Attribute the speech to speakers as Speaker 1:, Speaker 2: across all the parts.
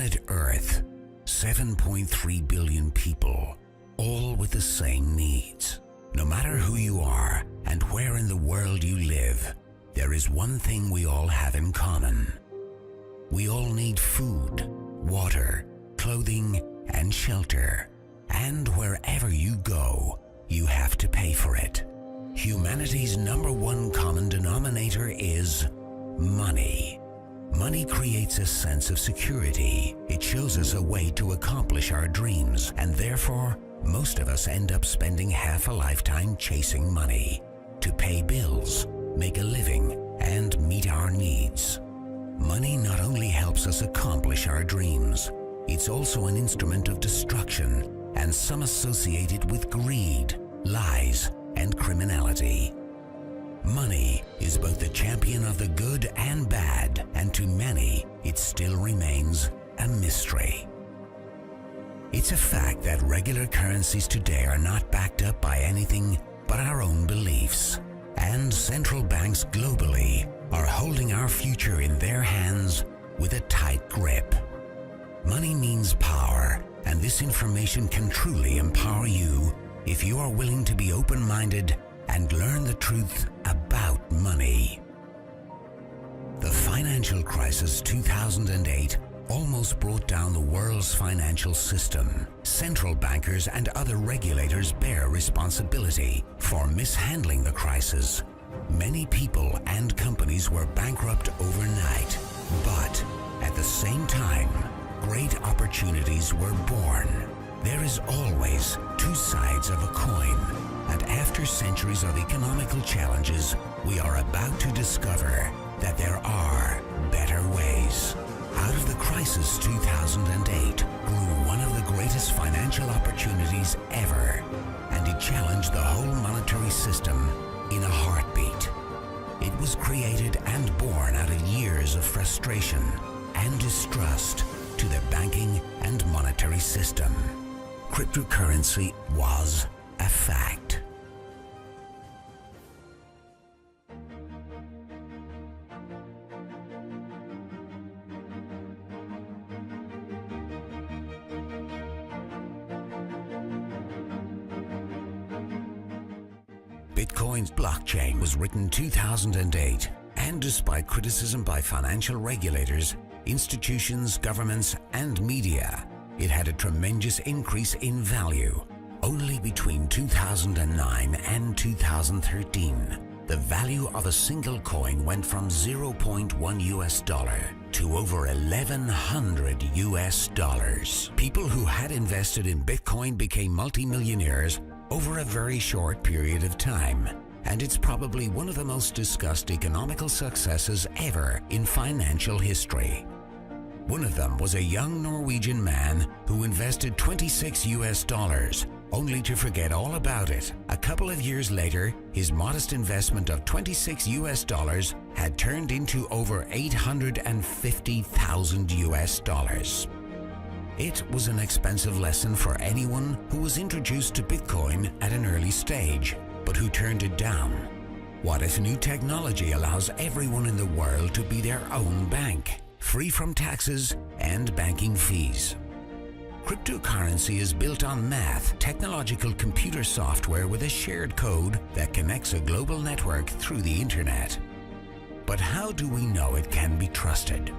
Speaker 1: planet Earth, 7.3 billion people, all with the same needs. No matter who you are and where in the world you live, there is one thing we all have in common. We all need food, water, clothing, and shelter. And wherever you go, you have to pay for it. Humanity's number one common denominator is money. Money creates a sense of security. It shows us a way to accomplish our dreams, and therefore, most of us end up spending half a lifetime chasing money to pay bills, make a living, and meet our needs. Money not only helps us accomplish our dreams, it's also an instrument of destruction, and some associate it with greed, lies, and criminality. Money is both the champion of the good and bad, and to many, it still remains a mystery. It's a fact that regular currencies today are not backed up by anything but our own beliefs, and central banks globally are holding our future in their hands with a tight grip. Money means power, and this information can truly empower you if you are willing to be open-minded and learn the truth about money. The financial crisis 2008 almost brought down the world's financial system. Central bankers and other regulators bear responsibility for mishandling the crisis. Many people and companies were bankrupt overnight, but at the same time, great opportunities were born. There is always two sides of a coin, and after centuries of economical challenges, we are about to discover that there are better ways. Out of the crisis 2008 grew one of the greatest financial opportunities ever, and it challenged the whole monetary system in a heartbeat. It was created and born out of years of frustration and distrust to the banking and monetary system. Cryptocurrency was a fact. Bitcoin's blockchain was written 2008, and despite criticism by financial regulators, institutions, governments, and media, it had a tremendous increase in value. Only between 2009 and 2013, the value of a single coin went from 0.1 US dollar to over 1,100 US dollars. People who had invested in Bitcoin became multimillionaires over a very short period of time, and it's probably one of the most discussed economical successes ever in financial history. One of them was a young Norwegian man who invested 26 US dollars, only to forget all about it. A couple of years later, his modest investment of 26 US dollars had turned into over 850,000 US dollars. It was an expensive lesson for anyone who was introduced to Bitcoin at an early stage, but who turned it down. What if new technology allows everyone in the world to be their own bank, free from taxes and banking fees? Cryptocurrency is built on math, technological computer software with a shared code that connects a global network through the internet. But how do we know it can be trusted?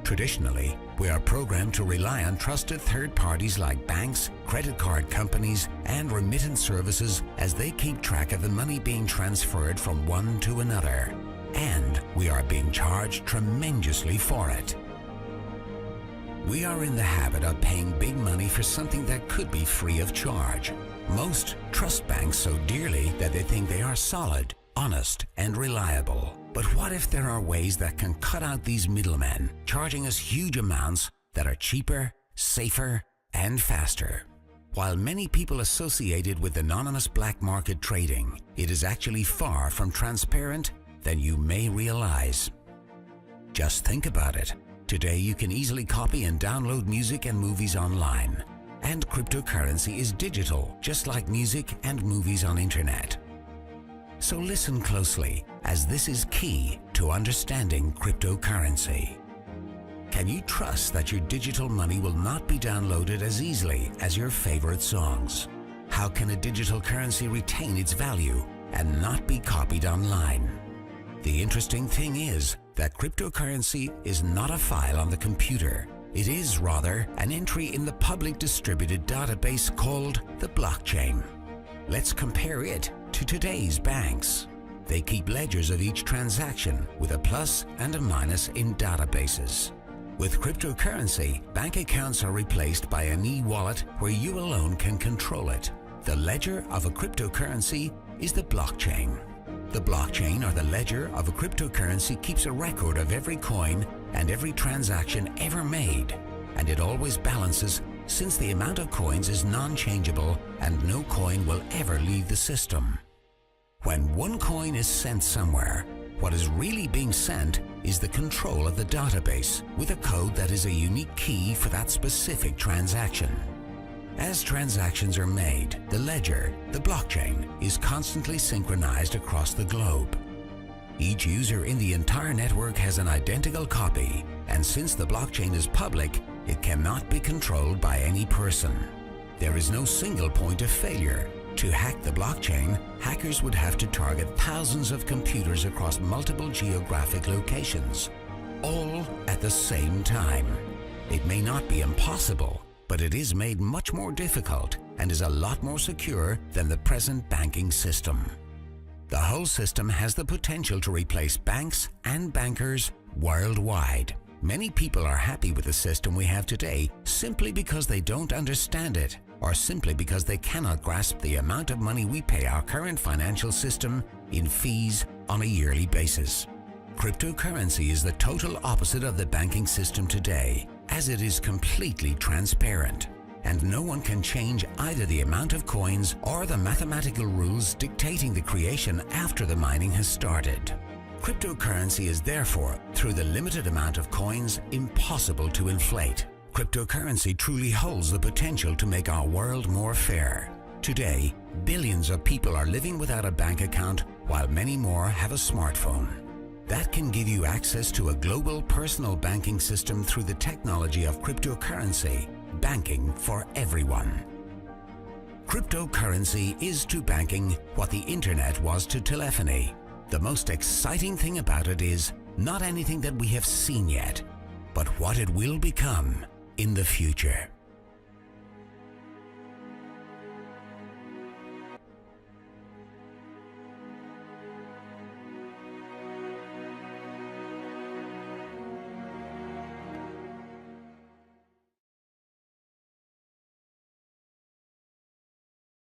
Speaker 1: Traditionally, we are programmed to rely on trusted third parties like banks, credit card companies, and remittance services as they keep track of the money being transferred from one to another. And we are being charged tremendously for it. We are in the habit of paying big money for something that could be free of charge. Most trust banks so dearly that they think they are solid, honest, and reliable. But what if there are ways that can cut out these middlemen, charging us huge amounts that are cheaper, safer, and faster? While many people associate it with anonymous black market trading, it is actually far from transparent than you may realize. Just think about it. Today you can easily copy and download music and movies online. And cryptocurrency is digital, just like music and movies on internet. So listen closely, as this is key to understanding cryptocurrency. Can you trust that your digital money will not be downloaded as easily as your favorite songs? How can a digital currency retain its value and not be copied online? The interesting thing is that cryptocurrency is not a file on the computer. It is rather an entry in the public distributed database called the blockchain. Let's compare it to today's banks. They keep ledgers of each transaction with a plus and a minus in databases. With cryptocurrency, bank accounts are replaced by an e-wallet where you alone can control it. The ledger of a cryptocurrency is the blockchain. The blockchain, or the ledger of a cryptocurrency, keeps a record of every coin and every transaction ever made, and it always balances since the amount of coins is non-changeable and no coin will ever leave the system. When one coin is sent somewhere, what is really being sent is the control of the database with a code that is a unique key for that specific transaction. As transactions are made, the ledger, the blockchain, is constantly synchronized across the globe. Each user in the entire network has an identical copy, and since the blockchain is public, it cannot be controlled by any person. There is no single point of failure. To hack the blockchain, hackers would have to target thousands of computers across multiple geographic locations, all at the same time. It may not be impossible, but it is made much more difficult and is a lot more secure than the present banking system. The whole system has the potential to replace banks and bankers worldwide. Many people are happy with the system we have today simply because they don't understand it, or simply because they cannot grasp the amount of money we pay our current financial system in fees on a yearly basis. Cryptocurrency is the total opposite of the banking system today, as it is completely transparent, and no one can change either the amount of coins or the mathematical rules dictating the creation after the mining has started. Cryptocurrency is therefore, through the limited amount of coins, impossible to inflate. Cryptocurrency truly holds the potential to make our world more fair. Today, billions of people are living without a bank account, while many more have a smartphone. That can give you access to a global personal banking system through the technology of cryptocurrency, banking for everyone. Cryptocurrency is to banking what the internet was to telephony. The most exciting thing about it is not anything that we have seen yet, but what it will become in the future.